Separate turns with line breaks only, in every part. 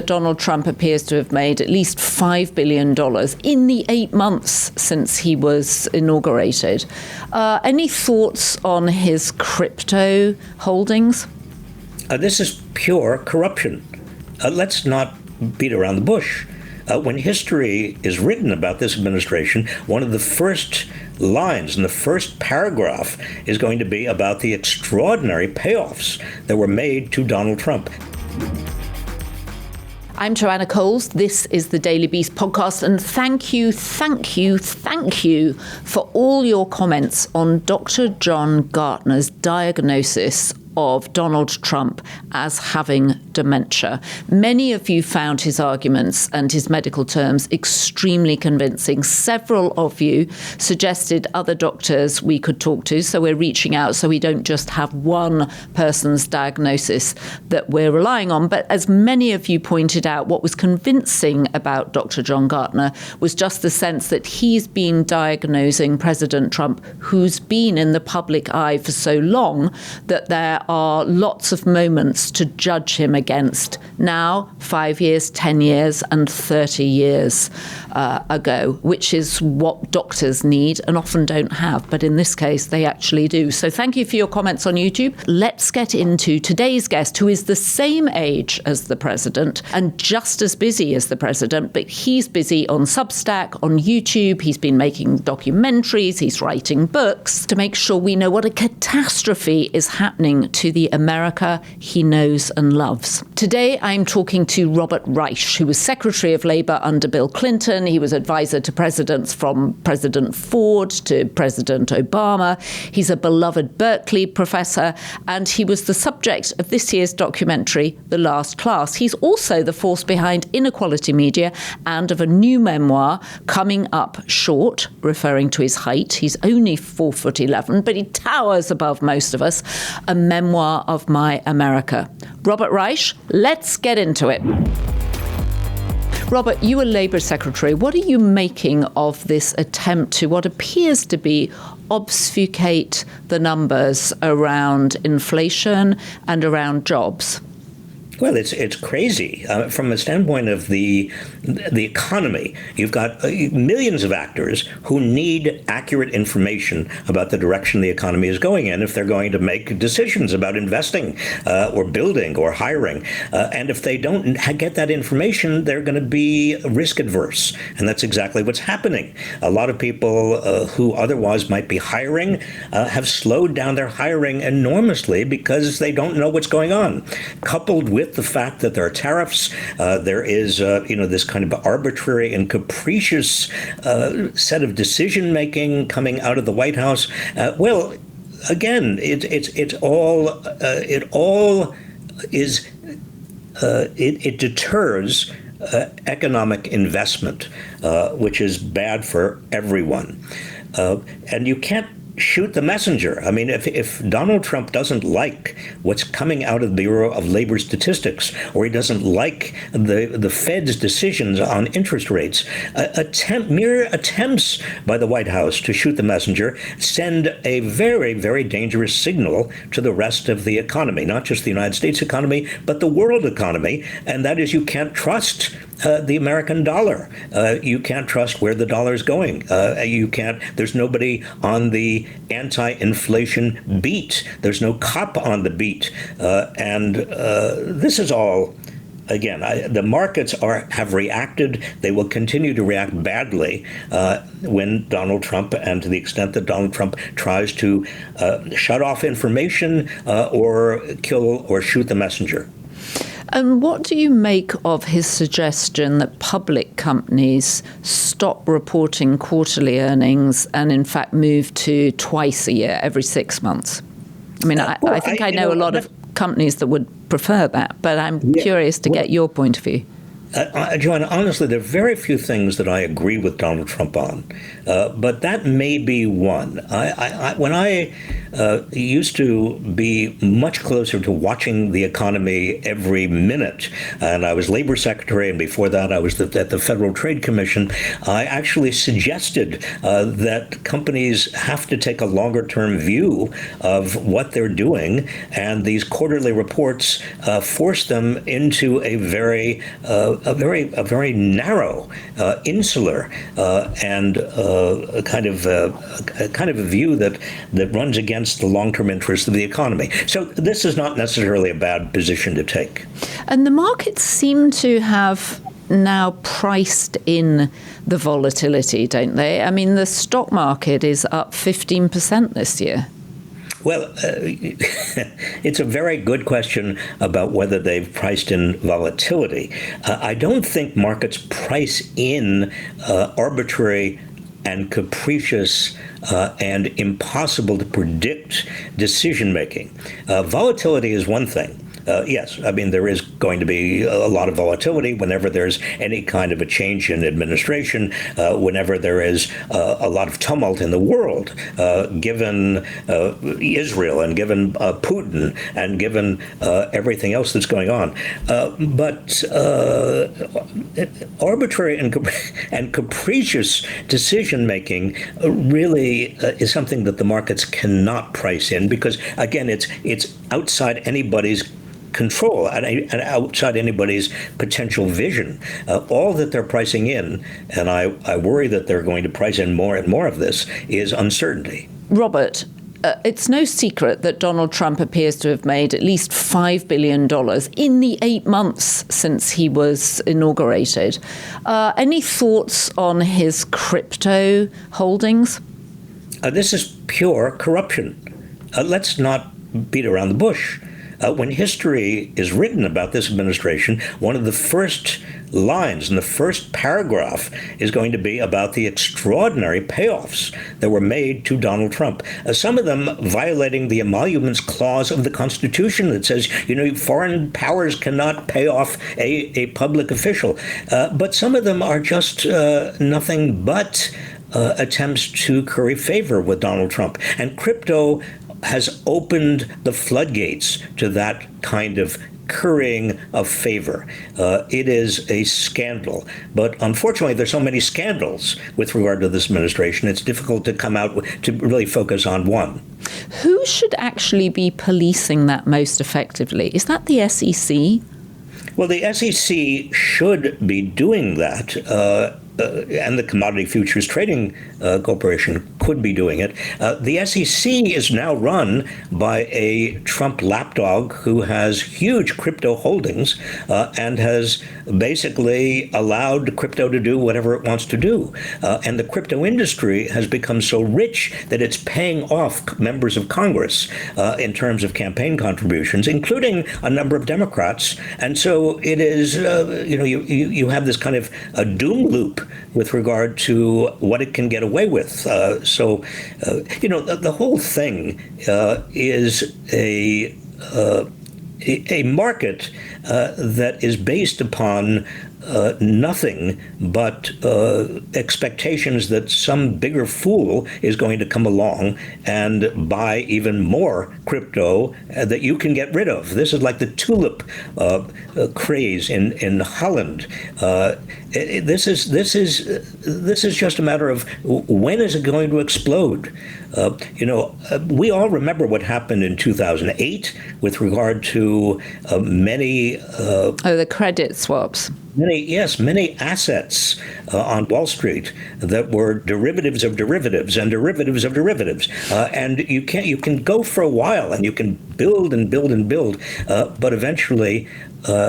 Donald Trump appears to have made at least $5 billion in the 8 months since he was inaugurated. Any thoughts on his crypto holdings?
This is pure corruption. Let's not beat around the bush. When history is written about this administration, one of the first lines in the first paragraph is going to be about the extraordinary payoffs that were made to Donald Trump.
I'm Jaonna. This is the Daily Beast podcast, and thank you for all your comments on Dr. John Gartner's diagnosis of Donald Trump as having dementia. Many of you found his arguments and his medical terms extremely convincing. Several of you suggested other doctors we could talk to, so we're reaching out so we don't just have one person's diagnosis that we're relying on. But as many of you pointed out, what was convincing about Dr. John Gartner was just the sense that he's been diagnosing President Trump, who's been in the public eye for so long that there are lots of moments to judge him against now, 5 years, 10 years, and 30 years ago, which is what doctors need and often don't have. But in this case, they actually do. So thank you for your comments on YouTube. Let's get into today's guest, who is the same age as the president and just as busy as the president, but he's busy on Substack, on YouTube. He's been making documentaries. He's writing books to make sure we know what a catastrophe is happening to the America he knows and loves. Today, I'm talking to Robert Reich, who was Secretary of Labour under Bill Clinton. He was advisor to presidents from President Ford to President Obama. He's a beloved Berkeley professor, and he was the subject of this year's documentary, The Last Class. He's also the force behind Inequality Media and of a new memoir coming up short, referring to his height. He's only 4'11", but he towers above most of us. A memoir of my America. Robert Reich, let's get into it. Robert, you were Labour Secretary. What are you making of this attempt to what appears to be obfuscate the numbers around inflation and around jobs?
Well, it's crazy. From the standpoint of the economy, you've got millions of actors who need accurate information about the direction the economy is going in if they're going to make decisions about investing or building or hiring. And if they don't get that information, they're going to be risk adverse. And that's exactly what's happening. A lot of people who otherwise might be hiring have slowed down their hiring enormously because they don't know what's going on, coupled with the fact that there are tariffs, there is, this kind of arbitrary and capricious set of decision making coming out of the White House. Well, again, it deters economic investment, which is bad for everyone, and you can't shoot the messenger. I mean, if Donald Trump doesn't like what's coming out of the Bureau of Labor Statistics, or he doesn't like the Fed's decisions on interest rates, mere attempts by the White House to shoot the messenger send a very, very dangerous signal to the rest of the economy, not just the United States economy, but the world economy. And that is, you can't trust the American dollar. You can't trust where the dollar is going. There's nobody on the anti-inflation beat. There's no cop on the beat. And this is all, again, the markets have reacted. They will continue to react badly when Donald Trump, and to the extent that Donald Trump tries to shut off information or kill or shoot the messenger.
And what do you make of his suggestion that public companies stop reporting quarterly earnings and in fact move to twice a year, every 6 months? I mean, I think I know a lot of companies that would prefer that, but I'm curious to get your point of view.
Jaonna, honestly, there are very few things that I agree with Donald Trump on, but that may be one. When I used to be much closer to watching the economy every minute. And I was labor secretary, and before that I was at the Federal Trade Commission. I actually suggested that companies have to take a longer-term view of what they're doing, and these quarterly reports force them into a very narrow, insular, and a kind of a view that runs against the long-term interests of the economy. So this is not necessarily a bad position to take.
And the markets seem to have now priced in the volatility, don't they? I mean, the stock market is up 15% this year.
Well, it's a very good question about whether they've priced in volatility. I don't think markets price in arbitrary and capricious and impossible to predict decision making. Volatility is one thing. Yes, I mean, there is going to be a lot of volatility whenever there's any kind of a change in administration, whenever there is a lot of tumult in the world, given Israel and given Putin and given everything else that's going on. But arbitrary and capricious decision-making really is something that the markets cannot price in because, again, it's outside anybody's control and outside anybody's potential vision. All that they're pricing in, and I worry that they're going to price in more and more of this, is uncertainty.
Robert, it's no secret that Donald Trump appears to have made at least $5 billion in the 8 months since he was inaugurated. Any thoughts on his crypto holdings?
This is pure corruption. Let's not beat around the bush. When history is written about this administration, one of the first lines in the first paragraph is going to be about the extraordinary payoffs that were made to Donald Trump. Some of them violating the emoluments clause of the Constitution that says, foreign powers cannot pay off a public official. But some of them are just nothing but attempts to curry favor with Donald Trump. And crypto has opened the floodgates to that kind of currying of favor. It is a scandal. But unfortunately, there's so many scandals with regard to this administration, it's difficult to come out to really focus on one.
Who should actually be policing that most effectively? Is that the SEC?
Well, the SEC should be doing that. And the Commodity Futures Trading Corporation could be doing it. The SEC is now run by a Trump lapdog who has huge crypto holdings and has basically allowed crypto to do whatever it wants to do. And the crypto industry has become so rich that it's paying off members of Congress in terms of campaign contributions, including a number of Democrats. And so it is, you have this kind of a doom loop with regard to what it can get away with. The whole thing is a market that is based upon nothing but expectations that some bigger fool is going to come along and buy even more crypto that you can get rid of. This is like the tulip craze in Holland. This is just a matter of when is it going to explode? We all remember what happened in 2008 with regard to many
the credit swaps.
Many assets on Wall Street that were derivatives of derivatives and derivatives of derivatives. And you can go for a while and you can build and build and build, but eventually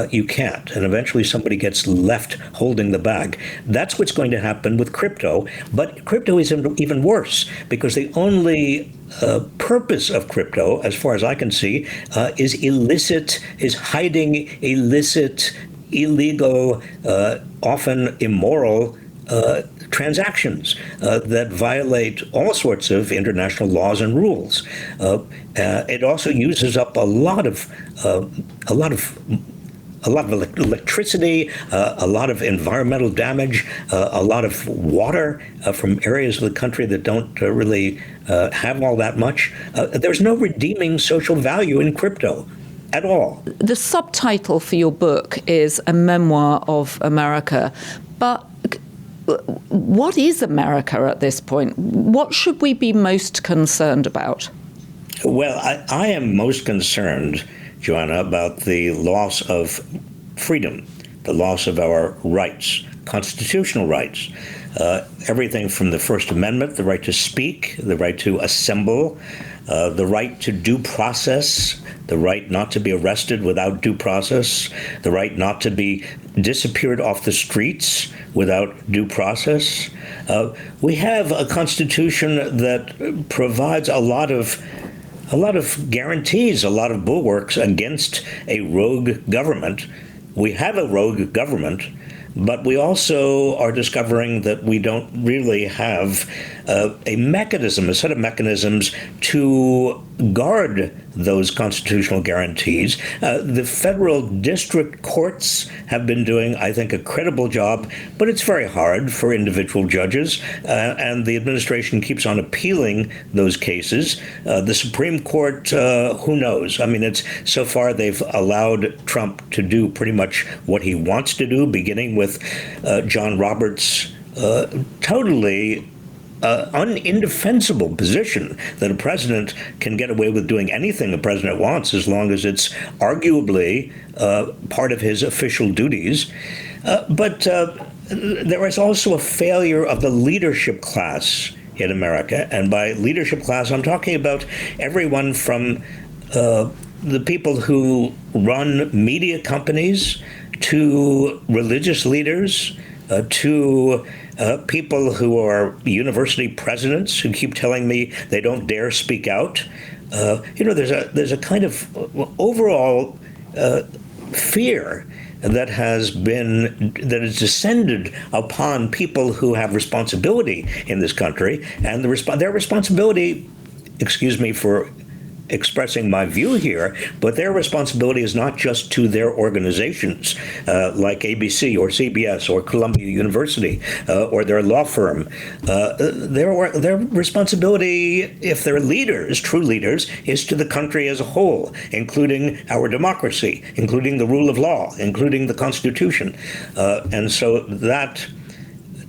you can't. And eventually somebody gets left holding the bag. That's what's going to happen with crypto. But crypto is even worse because the only purpose of crypto, as far as I can see, is hiding illicit, illegal, often immoral transactions that violate all sorts of international laws and rules. It also uses up a lot of a lot of electricity, a lot of environmental damage, a lot of water from areas of the country that don't really have all that much. There's no redeeming social value in crypto at all.
The subtitle for your book is A Memoir of America, but what is America at this point? What should we be most concerned about?
Well, I am most concerned, Jaonna, about the loss of freedom, the loss of our rights, constitutional rights. Everything from the First Amendment, the right to speak, the right to assemble, the right to due process, the right not to be arrested without due process, the right not to be disappeared off the streets without due process. We have a constitution that provides a lot of guarantees, a lot of bulwarks against a rogue government. We have a rogue government, but we also are discovering that we don't really have a mechanism, a set of mechanisms to guard those constitutional guarantees. The federal district courts have been doing, I think, a credible job, but it's very hard for individual judges, and the administration keeps on appealing those cases. The Supreme Court, who knows? I mean, it's so far they've allowed Trump to do pretty much what he wants to do, beginning with John Roberts' totally indefensible position that a president can get away with doing anything the president wants as long as it's arguably part of his official duties. But there is also a failure of the leadership class in America. And by leadership class, I'm talking about everyone from the people who run media companies to religious leaders to people who are university presidents who keep telling me they don't dare speak out. There's a kind of overall fear that has descended upon people who have responsibility in this country, and their responsibility, excuse me for expressing my view here, but their responsibility is not just to their organizations like ABC or CBS or Columbia University or their law firm. Their responsibility, if they're leaders, true leaders, is to the country as a whole, including our democracy, including the rule of law, including the Constitution. And so that,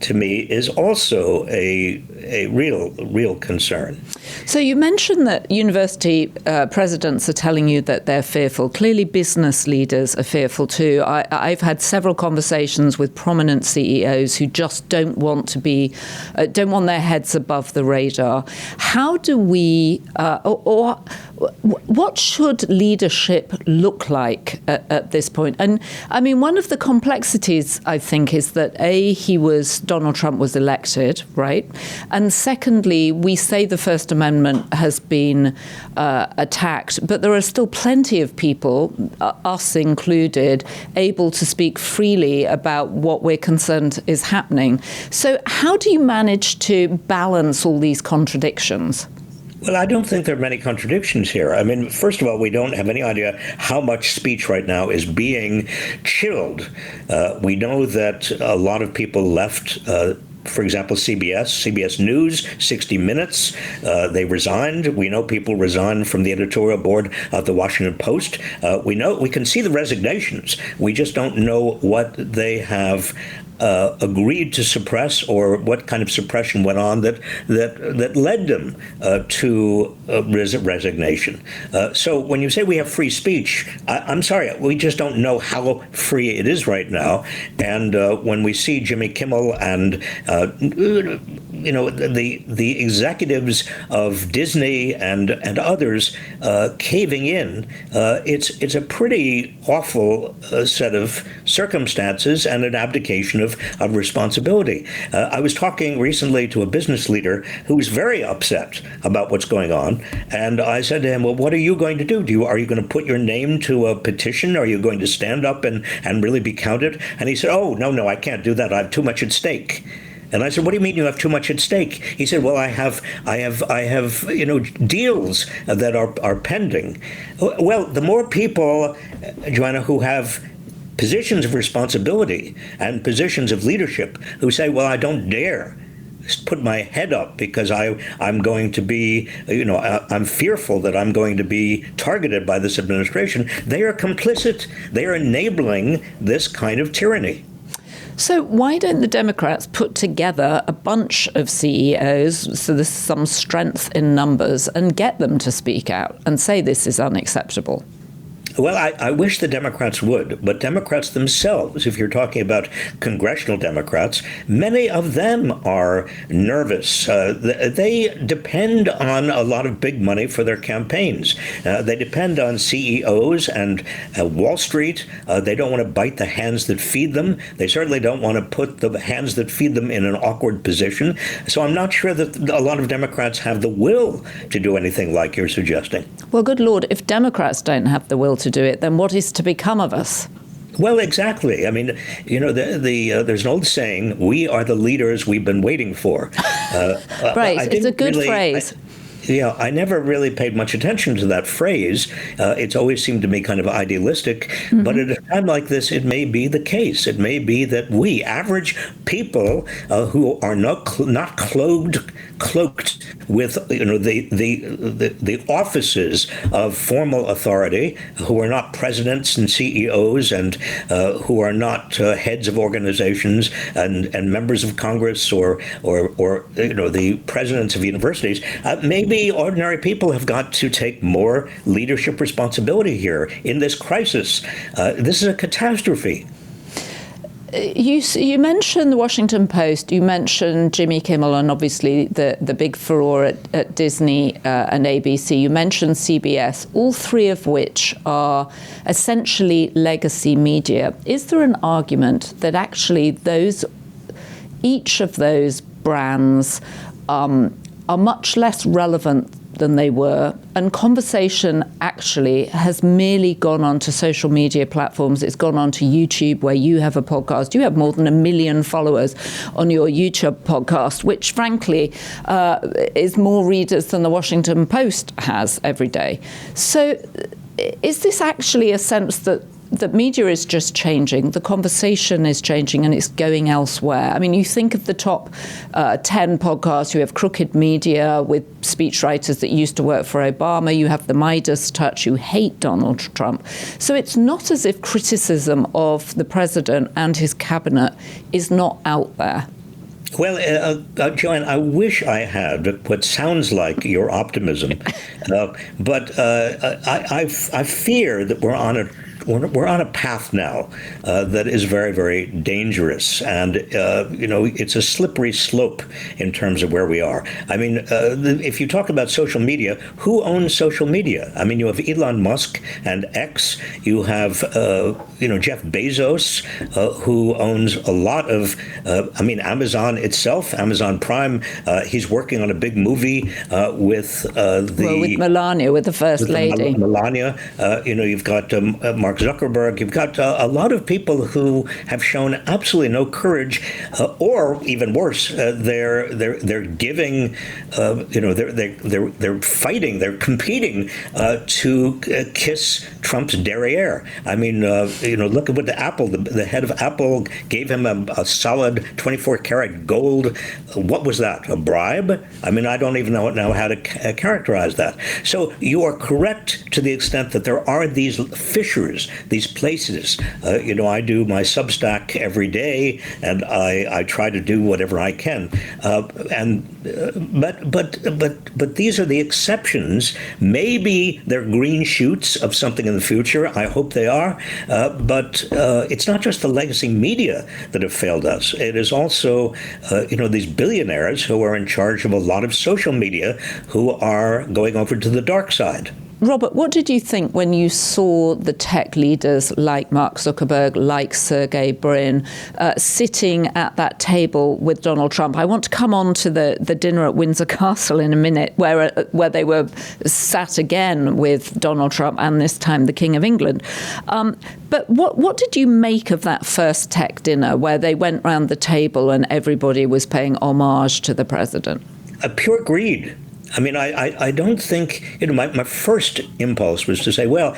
to me, is also a real concern.
So you mentioned that university presidents are telling you that they're fearful. Clearly, business leaders are fearful too. I've had several conversations with prominent CEOs who just don't want their heads above the radar. How do we, or what should leadership look like at this point? And I mean, one of the complexities, I think, is that Donald Trump was elected, right? And secondly, we say the First Amendment has been attacked, but there are still plenty of people, us included, able to speak freely about what we're concerned is happening. So how do you manage to balance all these contradictions?
Well, I don't think there are many contradictions here. I mean, first of all, we don't have any idea how much speech right now is being chilled. We know that a lot of people left, for example, CBS News, 60 Minutes, they resigned. We know people resigned from the editorial board of the Washington Post. We can see the resignations. We just don't know what they have agreed to suppress, or what kind of suppression went on that led them to resignation. So when you say we have free speech, I'm sorry, we just don't know how free it is right now. And when we see Jimmy Kimmel and the executives of Disney and others caving in, it's a pretty awful set of circumstances and an abdication of responsibility. I was talking recently to a business leader who was very upset about what's going on, and I said to him, well, what are you going to do? Are you going to put your name to a petition? Are you going to stand up and really be counted? And he said, oh, no, I can't do that. I have too much at stake. And I said, what do you mean you have too much at stake? He said, well, I have deals that are pending. Well, the more people, Jaonna, who have positions of responsibility and positions of leadership who say, well, I don't dare put my head up because I'm going to be, I'm fearful that I'm going to be targeted by this administration. They are complicit. They are enabling this kind of tyranny.
So why don't the Democrats put together a bunch of CEOs, so there's some strength in numbers, and get them to speak out and say this is unacceptable?
Well, I wish the Democrats would, but Democrats themselves, if you're talking about congressional Democrats, many of them are nervous. They depend on a lot of big money for their campaigns. They depend on CEOs and Wall Street. They don't want to bite the hands that feed them. They certainly don't want to put the hands that feed them in an awkward position. So I'm not sure that a lot of Democrats have the will to do anything like you're suggesting.
Well, good Lord, if Democrats don't have the will to do it, then what is to become of us?
Well, exactly. I mean, there's an old saying, we are the leaders we've been waiting for.
Right. It's a good phrase.
I never really paid much attention to that phrase. It's always seemed to me kind of idealistic. Mm-hmm. But at a time like this, it may be the case. It may be that we, average people who are not cloaked with the offices of formal authority, who are not presidents and CEOs and who are not heads of organizations and members of Congress or the presidents of universities, maybe ordinary people have got to take more leadership responsibility here in this crisis. This is a catastrophe.
You mentioned the Washington Post, you mentioned Jimmy Kimmel and obviously the big furore at Disney and ABC. You mentioned CBS, all three of which are essentially legacy media. Is there an argument that actually each of those brands are much less relevant than they were, and conversation actually has merely gone onto social media platforms? It's gone onto YouTube, where you have a podcast. You have more than 1 million followers on your YouTube podcast, which frankly is more readers than the Washington Post has every day. So is this actually a sense that media is just changing, the conversation is changing, and it's going elsewhere? I mean, you think of the top 10 podcasts. You have Crooked Media with speechwriters that used to work for Obama. You have the Midas Touch, who hate Donald Trump. So it's not as if criticism of the president and his cabinet is not out there.
Well, Joanne, I wish I had what sounds like your optimism, but I fear that we're on a path now that is very, very dangerous, and it's a slippery slope in terms of where we are. I mean, if you talk about social media, who owns social media? I mean, you have Elon Musk and X. You have Jeff Bezos, who owns a lot of. Amazon itself, Amazon Prime. He's working on a big movie with
Melania, with the First Lady.
Melania. You've got Mark Zuckerberg. You've got a lot of people who have shown absolutely no courage, or even worse, they're giving, they're fighting, they're competing to kiss Trump's derriere. I mean, look at what the head of Apple gave him a solid 24-karat gold. What was that? A bribe? I mean, I don't even know how to characterize that. So you are correct to the extent that there are these fissures, these places. I do my Substack every day, and I try to do whatever I can. But these are the exceptions. Maybe they're green shoots of something in the future. I hope they are. But it's not just the legacy media that have failed us. It is also, these billionaires who are in charge of a lot of social media who are going over to the dark side.
Robert, what did you think when you saw the tech leaders like Mark Zuckerberg, like Sergey Brin, sitting at that table with Donald Trump? I want to come on to the dinner at Windsor Castle in a minute, where they were sat again with Donald Trump and this time the King of England. But what did you make of that first tech dinner where they went round the table and everybody was paying homage to the president?
Pure greed. I mean, I don't think, my first impulse was to say, well,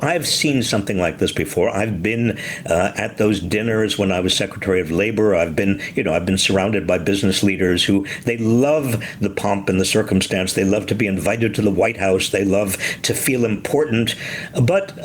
I've seen something like this before. I've been at those dinners when I was Secretary of Labor. I've been surrounded by business leaders who, they love the pomp and the circumstance. They love to be invited to the White House. They love to feel important. But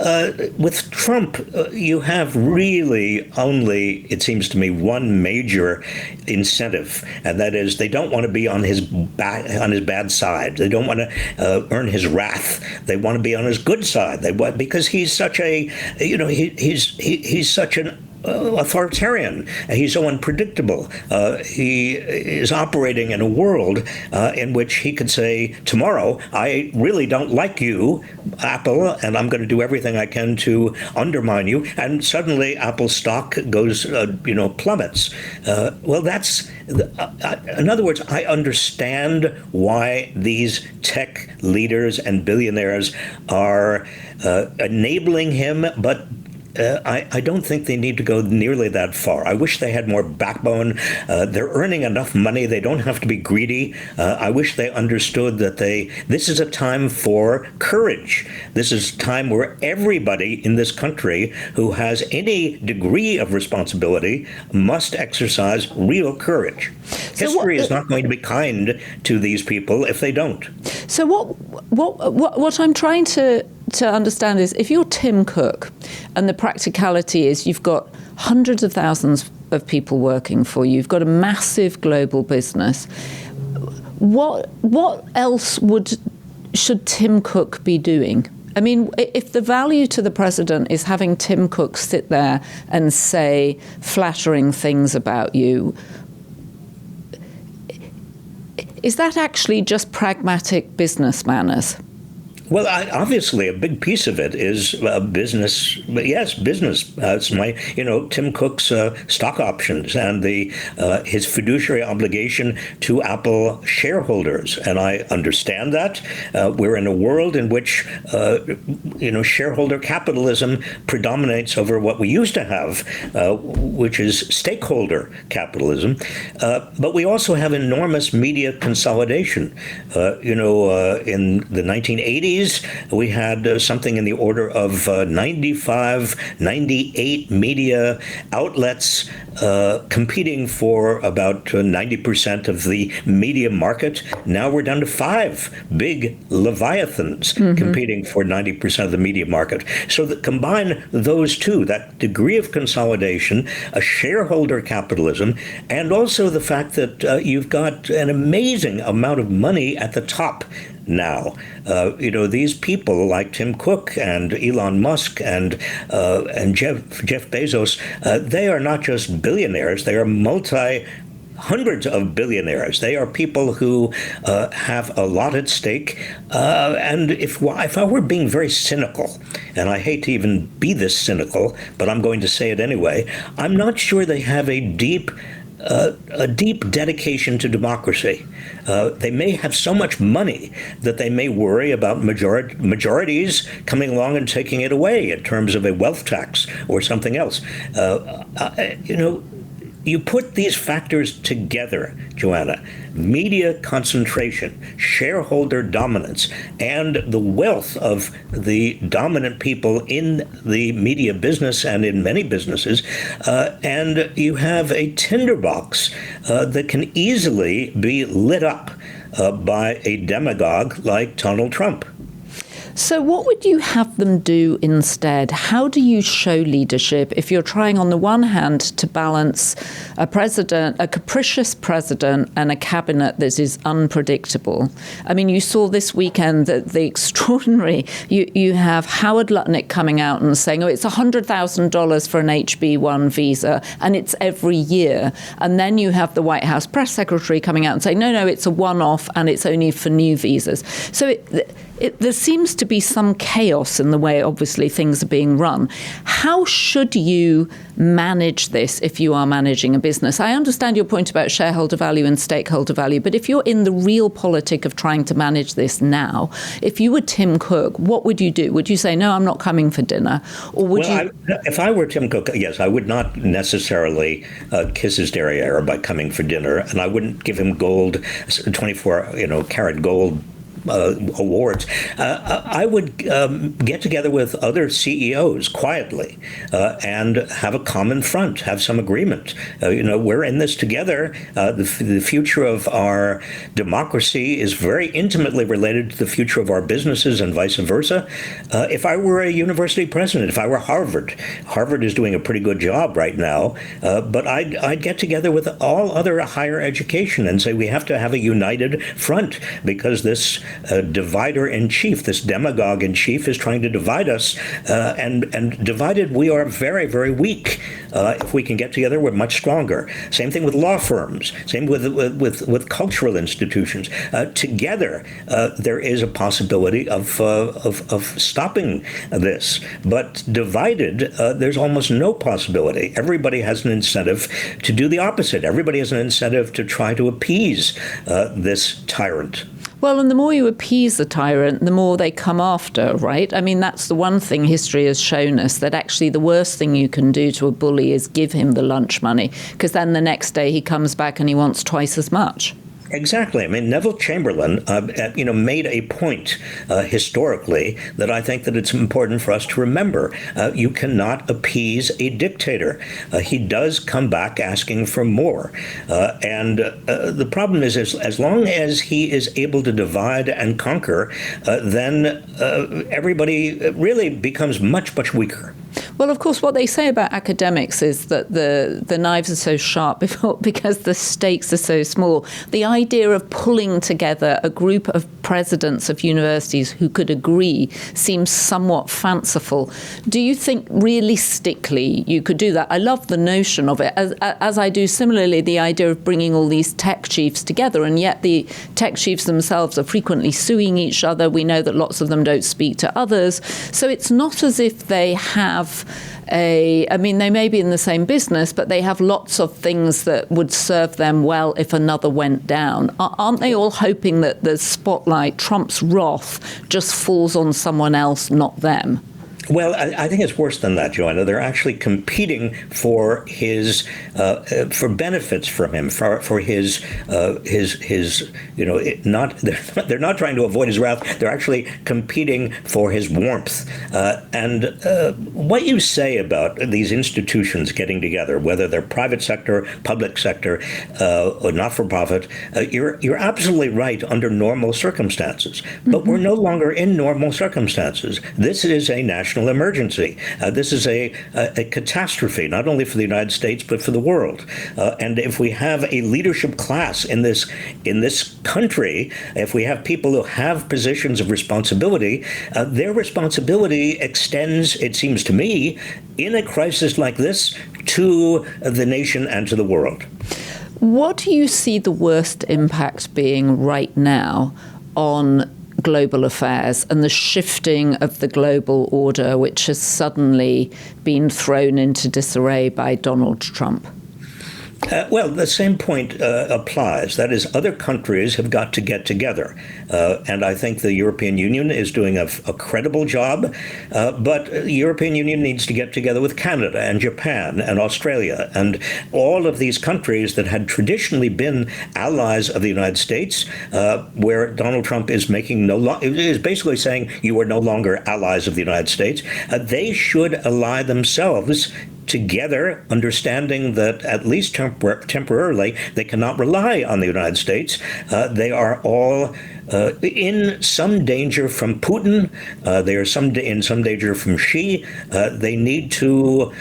with Trump, you have really only, it seems to me, one major incentive, and that is they don't want to be on his bad side. They don't want to earn his wrath. They want to be on his good side. Because he's such a, he's such an authoritarian. He's so unpredictable. He is operating in a world in which he could say tomorrow, I really don't like you, Apple, and I'm going to do everything I can to undermine you. And suddenly Apple's stock goes, plummets. Well, that's, in other words, I understand why these tech leaders and billionaires are enabling him, but I don't think they need to go nearly that far. I wish they had more backbone. They're earning enough money. They don't have to be greedy. I wish they understood that this is a time for courage. This is a time where everybody in this country who has any degree of responsibility must exercise real courage. History is not going to be kind to these people if they don't.
So what I'm trying to understand is, if you're Tim Cook and the practicality is you've got hundreds of thousands of people working for you, you've got a massive global business, what else should Tim Cook be doing? I mean, if the value to the president is having Tim Cook sit there and say flattering things about you, is that actually just pragmatic business manners?
Well, obviously, a big piece of it is business. Yes, business. It's Tim Cook's stock options and his fiduciary obligation to Apple shareholders, and I understand that. We're in a world in which shareholder capitalism predominates over what we used to have, which is stakeholder capitalism. But we also have enormous media consolidation. In the 1980s. We had something in the order of 95, 98 media outlets competing for about 90% of the media market. Now we're down to 5 big leviathans competing for 90% of the media market. So combine those two, that degree of consolidation, a shareholder capitalism, and also the fact that you've got an amazing amount of money at the top now. These people like Tim Cook and Elon Musk and Jeff Bezos, they are not just billionaires, they are hundreds of billionaires. They are people who have a lot at stake. And if I were being very cynical, and I hate to even be this cynical, but I'm going to say it anyway, I'm not sure they have a deep dedication to democracy. They may have so much money that they may worry about majorities coming along and taking it away in terms of a wealth tax or something else. You put these factors together, Jaonna, media concentration, shareholder dominance, and the wealth of the dominant people in the media business and in many businesses, and you have a tinderbox that can easily be lit up by a demagogue like Donald Trump.
So what would you have them do instead? How do you show leadership if you're trying on the one hand to balance a capricious president and a cabinet that is unpredictable? I mean, you saw this weekend that the extraordinary, you have Howard Lutnick coming out and saying, it's $100,000 for an HB1 visa and it's every year. And then you have the White House press secretary coming out and saying, no, it's a one-off and it's only for new visas. So There seems to be some chaos in the way, obviously, things are being run. How should you manage this if you are managing a business? I understand your point about shareholder value and stakeholder value, but if you're in the real politic of trying to manage this now, if you were Tim Cook, what would you do? Would you say, no, I'm not coming for dinner? Or would
if I were Tim Cook, yes, I would not necessarily kiss his derriere by coming for dinner, and I wouldn't give him 24 karat gold awards. I would get together with other CEOs quietly and have a common front, have some agreement. We're in this together. The future of our democracy is very intimately related to the future of our businesses and vice versa. If I were a university president, if I were Harvard is doing a pretty good job right now, but I'd get together with all other higher education and say we have to have a united front because this divider in chief, this demagogue in chief, is trying to divide us, and divided we are very, very weak. If we can get together, we're much stronger. Same thing with law firms. Same with cultural institutions. Together, there is a possibility of stopping this. But divided, there's almost no possibility. Everybody has an incentive to do the opposite. Everybody has an incentive to try to appease this tyrant.
Well, and the more you appease the tyrant, the more they come after, right? I mean, that's the one thing history has shown us, that actually the worst thing you can do to a bully is give him the lunch money, because then the next day he comes back and he wants twice as much.
Exactly. I mean, Neville Chamberlain, made a point historically that I think that it's important for us to remember. You cannot appease a dictator. He does come back asking for more. And the problem is, as long as he is able to divide and conquer, then everybody really becomes much, much weaker.
Well, of course, what they say about academics is that the knives are so sharp because the stakes are so small. The idea of pulling together a group of presidents of universities who could agree seems somewhat fanciful. Do you think realistically you could do that? I love the notion of it, as I do similarly the idea of bringing all these tech chiefs together, and yet the tech chiefs themselves are frequently suing each other. We know that lots of them don't speak to others. So it's not as if they have they may be in the same business, but they have lots of things that would serve them well if another went down. Aren't they all hoping that the spotlight, Trump's wrath, just falls on someone else, not them?
Well, I think it's worse than that, Jaonna. They're actually competing for his for benefits from him, for his not they're not trying to avoid his wrath. They're actually competing for his warmth. And what you say about these institutions getting together, whether they're private sector, public sector, or not for profit, you're absolutely right under normal circumstances. But we're no longer in normal circumstances. This is a national emergency. This is a catastrophe, not only for the United States, but for the world. And if we have a leadership class in this country, if we have people who have positions of responsibility, their responsibility extends, it seems to me, in a crisis like this, to the nation and to the world.
What do you see the worst impact being right now on global affairs and the shifting of the global order, which has suddenly been thrown into disarray by Donald Trump?
Well, the same point applies. That is, other countries have got to get together. And I think the European Union is doing a credible job. But the European Union needs to get together with Canada and Japan and Australia and all of these countries that had traditionally been allies of the United States, where Donald Trump is is basically saying you are no longer allies of the United States. They should ally themselves together, understanding that at least temporarily they cannot rely on the United States. They are all in some danger from Putin. They are in some danger from Xi. They need to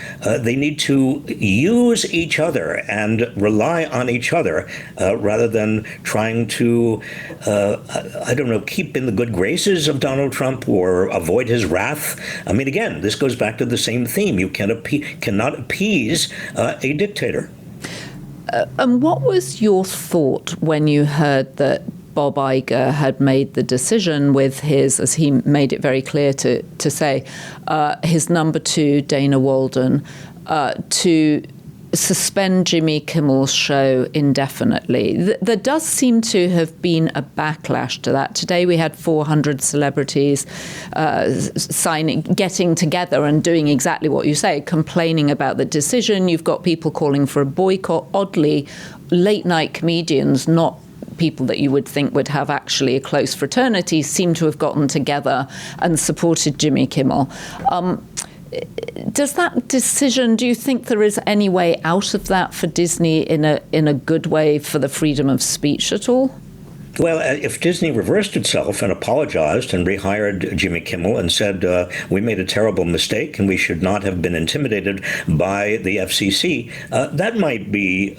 use each other and rely on each other rather than trying to keep in the good graces of Donald Trump or avoid his wrath. I mean, again, this goes back to the same theme. You cannot appease a dictator.
And what was your thought when you heard that Bob Iger had made the decision with his, as he made it very clear to say, his number two, Dana Walden, to suspend Jimmy Kimmel's show indefinitely. There does seem to have been a backlash to that. Today we had 400 celebrities getting together and doing exactly what you say, complaining about the decision. You've got people calling for a boycott. Oddly, late-night comedians, not people that you would think would have actually a close fraternity, seem to have gotten together and supported Jimmy Kimmel. Does that decision, do you think there is any way out of that for Disney in a good way for the freedom of speech at all?
Well, if Disney reversed itself and apologized and rehired Jimmy Kimmel and said, we made a terrible mistake and we should not have been intimidated by the FCC, that might be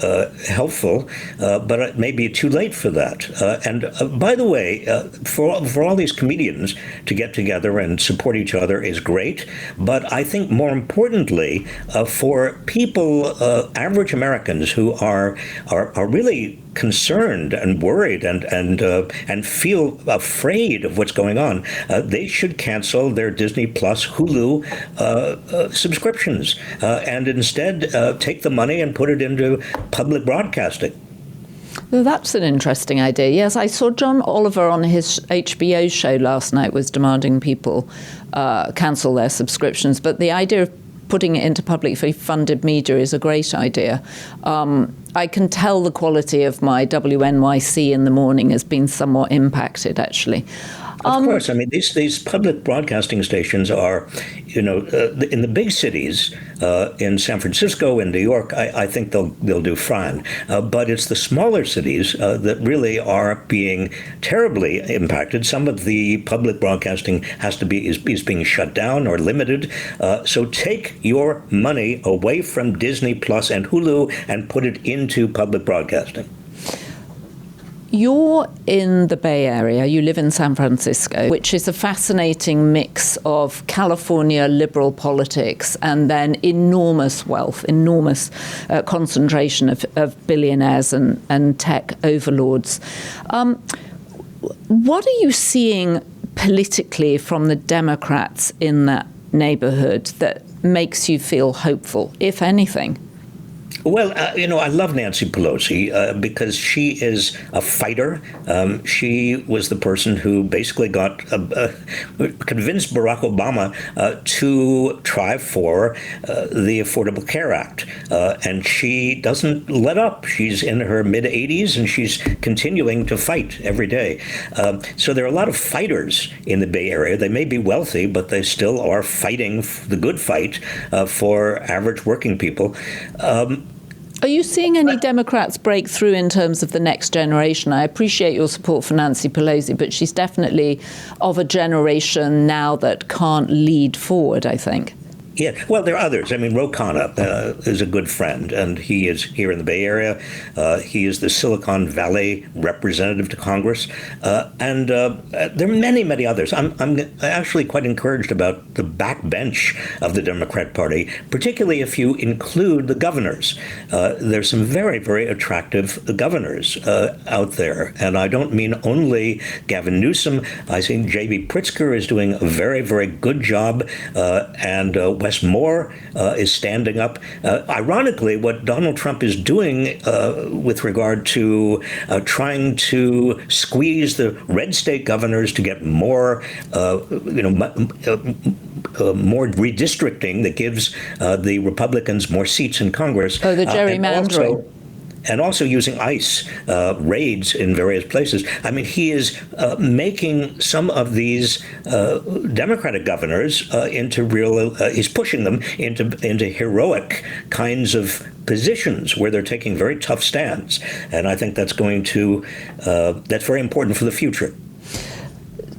helpful, but it may be too late for that. And by the way, for all these comedians to get together and support each other is great. But I think more importantly, for people, average Americans who are really concerned and worried and feel afraid of what's going on, they should cancel their Disney Plus, Hulu subscriptions and instead take the money and put it into public broadcasting.
Well, that's an interesting idea. Yes, I saw John Oliver on his HBO show last night was demanding people cancel their subscriptions, but the idea of putting it into publicly funded media is a great idea. I can tell the quality of my WNYC in the morning has been somewhat impacted, actually.
Of course. I mean, these public broadcasting stations are, in the big cities, in San Francisco and New York, I think they'll do fine. But it's the smaller cities that really are being terribly impacted. Some of the public broadcasting is being shut down or limited. So take your money away from Disney Plus and Hulu and put it into public broadcasting.
You're in the Bay Area, you live in San Francisco, which is a fascinating mix of California liberal politics and then enormous wealth, enormous concentration of billionaires and tech overlords. What are you seeing politically from the Democrats in that neighborhood that makes you feel hopeful, if anything?
Well, I love Nancy Pelosi because she is a fighter. She was the person who basically convinced Barack Obama to try for the Affordable Care Act. And she doesn't let up. She's in her mid-80s and she's continuing to fight every day. So there are a lot of fighters in the Bay Area. They may be wealthy, but they still are fighting the good fight for average working people.
Are you seeing any Democrats break through in terms of the next generation? I appreciate your support for Nancy Pelosi, but she's definitely of a generation now that can't lead forward, I think.
Yeah, well, there are others. I mean, Ro Khanna is a good friend, and he is here in the Bay Area. He is the Silicon Valley representative to Congress. And there are many, many others. I'm actually quite encouraged about the backbench of the Democrat Party, particularly if you include the governors. There's some very, very attractive governors out there. And I don't mean only Gavin Newsom. I think J.B. Pritzker is doing a very, very good job. And Wes Moore is standing up. Ironically, what Donald Trump is doing with regard to trying to squeeze the red state governors to get more, more redistricting that gives the Republicans more seats in Congress.
Oh, the gerrymandering.
And also using ICE raids in various places. I mean, he is making some of these Democratic governors into real. He's pushing them into heroic kinds of positions where they're taking very tough stands, and I think that's that's very important for the future.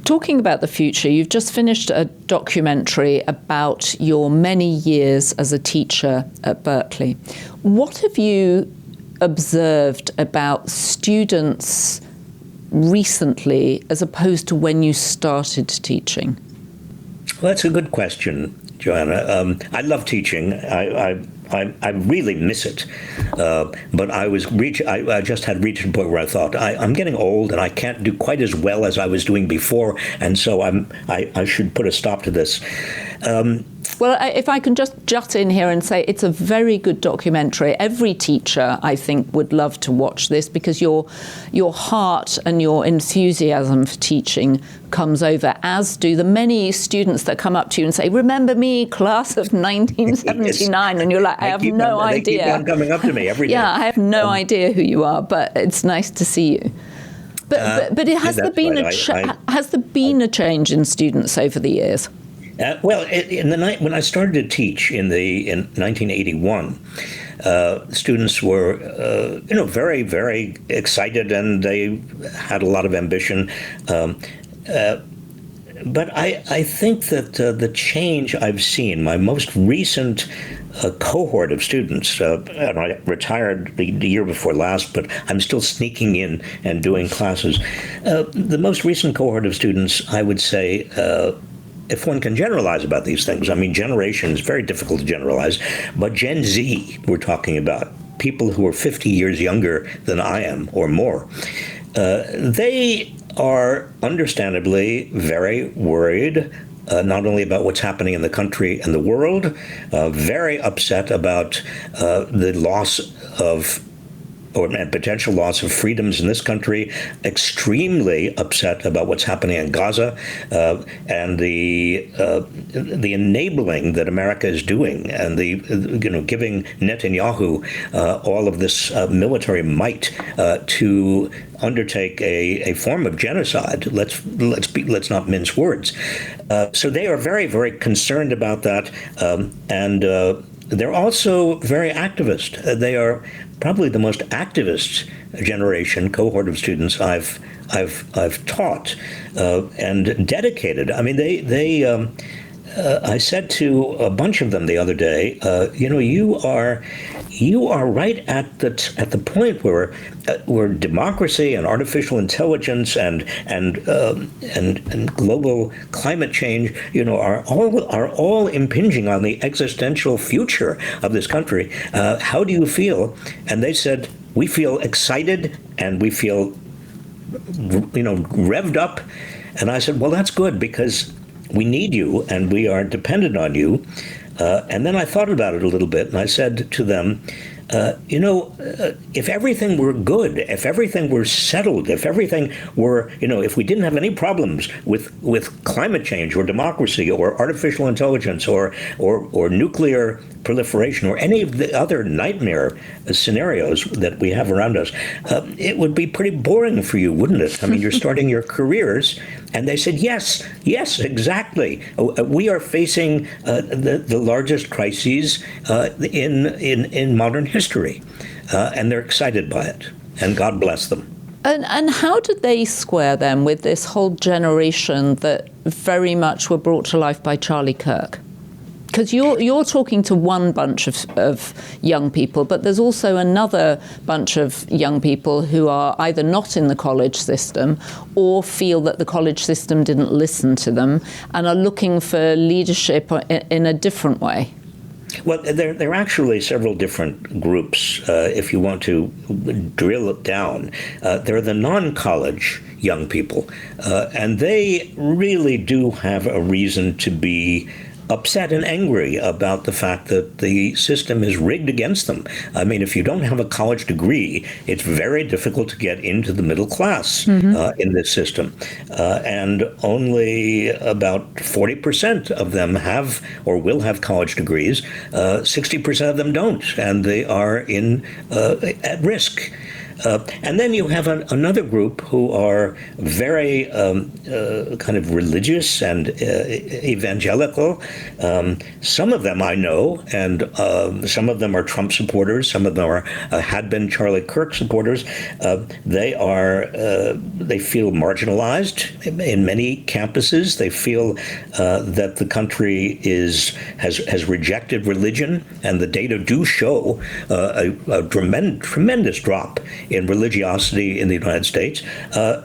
Talking about the future, you've just finished a documentary about your many years as a teacher at Berkeley. What have you observed about students recently as opposed to when you started teaching?
Well, that's a good question, Jaonna. I love teaching. I really miss it, but I just had reached a point where I thought I'm getting old and I can't do quite as well as I was doing before, and so I should put a stop to this.
Well, if I can just jut in here and say it's a very good documentary. Every teacher, I think, would love to watch this because your heart and your enthusiasm for teaching comes over, as do the many students that come up to you and say, "Remember me, class of 1979," and you're like, "I have no idea."
They keep on coming up to me every day.
Yeah, I have no idea who you are, but it's nice to see you. But has there been has there been a change in students over the years?
Well, in the night when I started to teach in 1981, students were, very, very excited, and they had a lot of ambition. But I think that the change I've seen, my most recent cohort of students, and I retired the year before last, but I'm still sneaking in and doing classes. The most recent cohort of students, I would say, if one can generalize about these things, I mean, generation is very difficult to generalize, but Gen Z, we're talking about, people who are 50 years younger than I am or more, they are understandably very worried, not only about what's happening in the country and the world, very upset about the loss of and potential loss of freedoms in this country, extremely upset about what's happening in Gaza, and the enabling that America is doing, and the giving Netanyahu all of this military might to undertake a form of genocide. Let's not mince words. So they are very, very concerned about that, and they're also very activist. They are probably the most activist cohort of students I've taught, and dedicated. I mean, I said to a bunch of them the other day, you are right at the point where democracy and artificial intelligence and global climate change, are all impinging on the existential future of this country. How do you feel? And they said, we feel excited and we feel, revved up. And I said, well, that's good, because we need you and we are dependent on you. And then I thought about it a little bit, and I said to them, if everything were good, if everything were settled, if everything were, if we didn't have any problems with climate change or democracy or artificial intelligence or nuclear proliferation or any of the other nightmare scenarios that we have around us, it would be pretty boring for you, wouldn't it? I mean, you're starting your careers. And they said, yes, exactly. We are facing the largest crises in modern history. And they're excited by it. And God bless them.
And how did they square them with this whole generation that very much were brought to life by Charlie Kirk? Because you're talking to one bunch of young people, but there's also another bunch of young people who are either not in the college system or feel that the college system didn't listen to them and are looking for leadership in a different way.
Well, there are actually several different groups, if you want to drill it down. There are the non-college young people, and they really do have a reason to be upset and angry about the fact that the system is rigged against them. I mean, if you don't have a college degree, it's very difficult to get into the middle class in this system. And only about 40% of them have or will have college degrees. 60% of them don't, and they are at risk. And then you have another group who are very kind of religious and evangelical. Some of them I know, and some of them are Trump supporters. Some of them had been Charlie Kirk supporters. They feel marginalized in many campuses. They feel that the country has rejected religion, and the data do show a tremendous drop in religiosity in the United States, but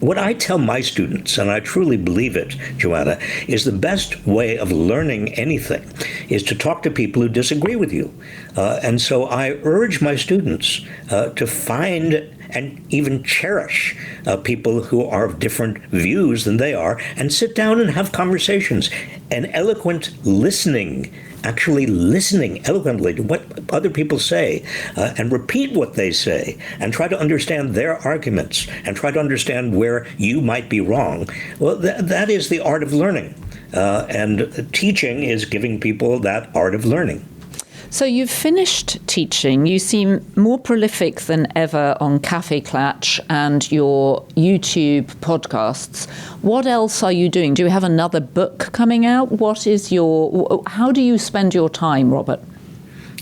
What I tell my students, and I truly believe it, Jaonna, is the best way of learning anything is to talk to people who disagree with you. And so I urge my students to find and even cherish people who are of different views than they are, and sit down and have conversations. And eloquent listening, actually listening eloquently to what other people say, and repeat what they say, and try to understand their arguments, and try to understand where you might be wrong. Well, that is the art of learning. And teaching is giving people that art of learning.
So you've finished teaching. You seem more prolific than ever on Cafe Clatch and your YouTube podcasts. What else are you doing? Do you have another book coming out? How do you spend your time, Robert?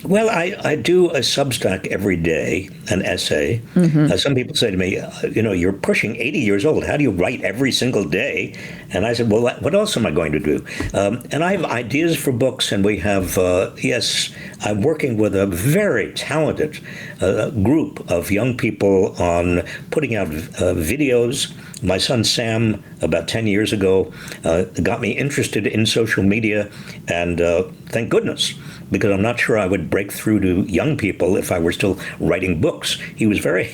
Well, I do a Substack every day, an essay. Mm-hmm. Some people say to me, you're pushing 80 years old. How do you write every single day? And I said, well, what else am I going to do? And I have ideas for books, and we have, I'm working with a very talented group of young people on putting out videos. My son Sam, about 10 years ago, got me interested in social media, and thank goodness, because I'm not sure I would break through to young people if I were still writing books. He was very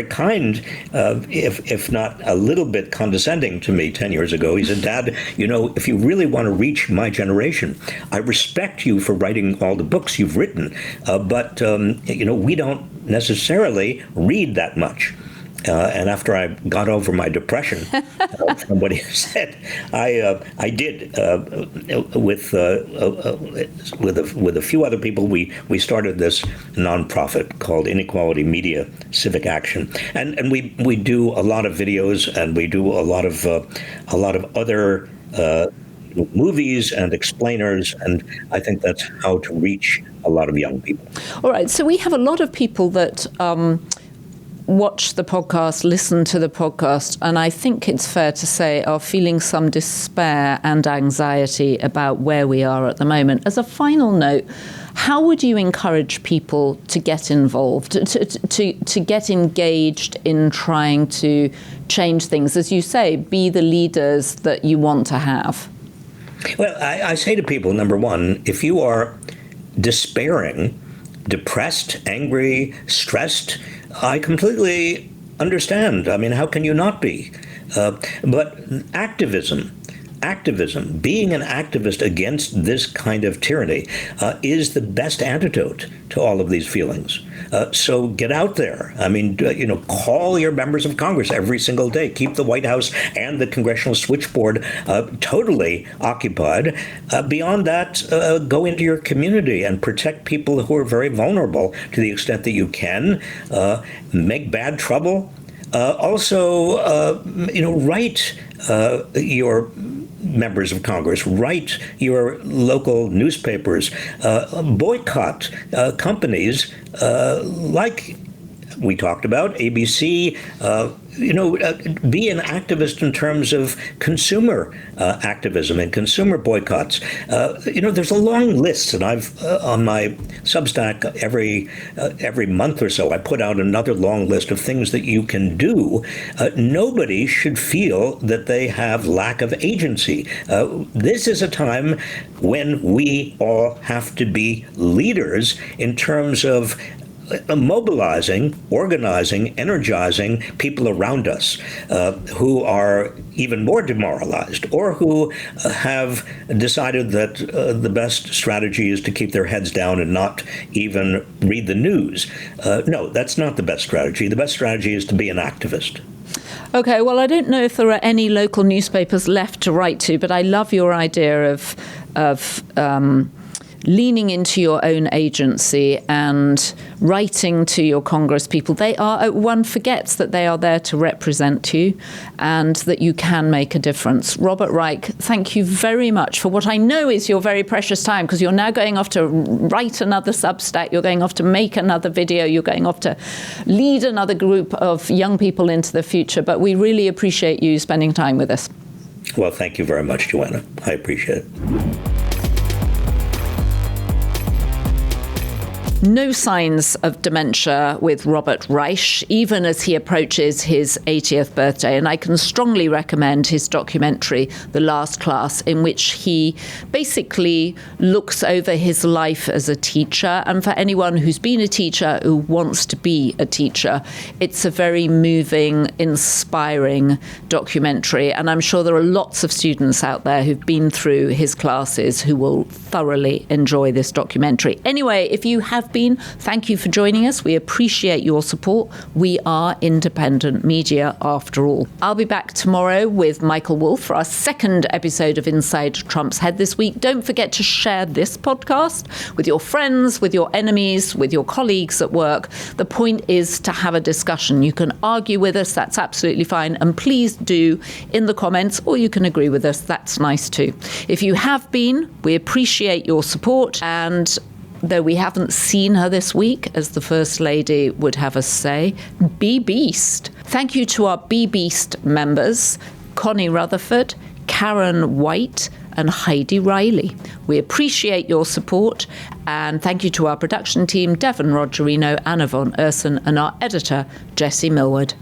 kind, if not a little bit condescending to me 10 years ago. He said, Dad, if you really want to reach my generation, I respect you for writing all the books you've written, but we don't necessarily read that much. And after I got over my depression from what he said, I did with a few other people. We started this nonprofit called Inequality Media Civic Action, and we do a lot of videos, and we do a lot of other movies and explainers, and I think that's how to reach a lot of young people.
All right, so we have a lot of people that watch the podcast, listen to the podcast, and I think it's fair to say are feeling some despair and anxiety about where we are at the moment. As a final note, how would you encourage people to get involved, to get engaged in trying to change things? As you say, be the leaders that you want to have.
Well, I say to people, number one, if you are despairing, depressed, angry, stressed, I completely understand. I mean, how can you not be? But activism, being an activist against this kind of tyranny is the best antidote to all of these feelings. So get out there. I mean, call your members of Congress every single day. Keep the White House and the congressional switchboard totally occupied. Beyond that, go into your community and protect people who are very vulnerable to the extent that you can. Make bad trouble. Also, write your members of Congress, write your local newspapers, boycott companies like we talked about, ABC, be an activist in terms of consumer activism and consumer boycotts. There's a long list, and I've on my Substack every month or so, I put out another long list of things that you can do. Nobody should feel that they have lack of agency. This is a time when we all have to be leaders in terms of mobilizing, organizing, energizing people around us who are even more demoralized, or who have decided that the best strategy is to keep their heads down and not even read the news. No, that's not the best strategy. The best strategy is to be an activist.
Okay, well, I don't know if there are any local newspapers left to write to, but I love your idea of leaning into your own agency and writing to your Congress people. One forgets that they are there to represent you and that you can make a difference. Robert Reich, thank you very much for what I know is your very precious time, because you're now going off to write another Substack, you're going off to make another video, you're going off to lead another group of young people into the future. But we really appreciate you spending time with us.
Well, thank you very much, Jaonna. I appreciate it.
No signs of dementia with Robert Reich, even as he approaches his 80th birthday. And I can strongly recommend his documentary, The Last Class, in which he basically looks over his life as a teacher. And for anyone who's been a teacher, who wants to be a teacher, it's a very moving, inspiring documentary. And I'm sure there are lots of students out there who've been through his classes who will thoroughly enjoy this documentary. Anyway, if you have been, thank you for joining us. We appreciate your support. We are independent media after all. I'll be back tomorrow with Michael Wolff for our second episode of Inside Trump's Head this week. Don't forget to share this podcast with your friends, with your enemies, with your colleagues at work. The point is to have a discussion. You can argue with us, that's absolutely fine. And please do in the comments, or you can agree with us, that's nice too. If you have been, we appreciate your support. And though we haven't seen her this week, as the First Lady would have us say, be beast. Thank you to our Be Beast members, Connie Rutherford, Karen White, and Heidi Riley. We appreciate your support, and thank you to our production team, Devon Rogerino, Anna von Urson, and our editor, Jessie Millward.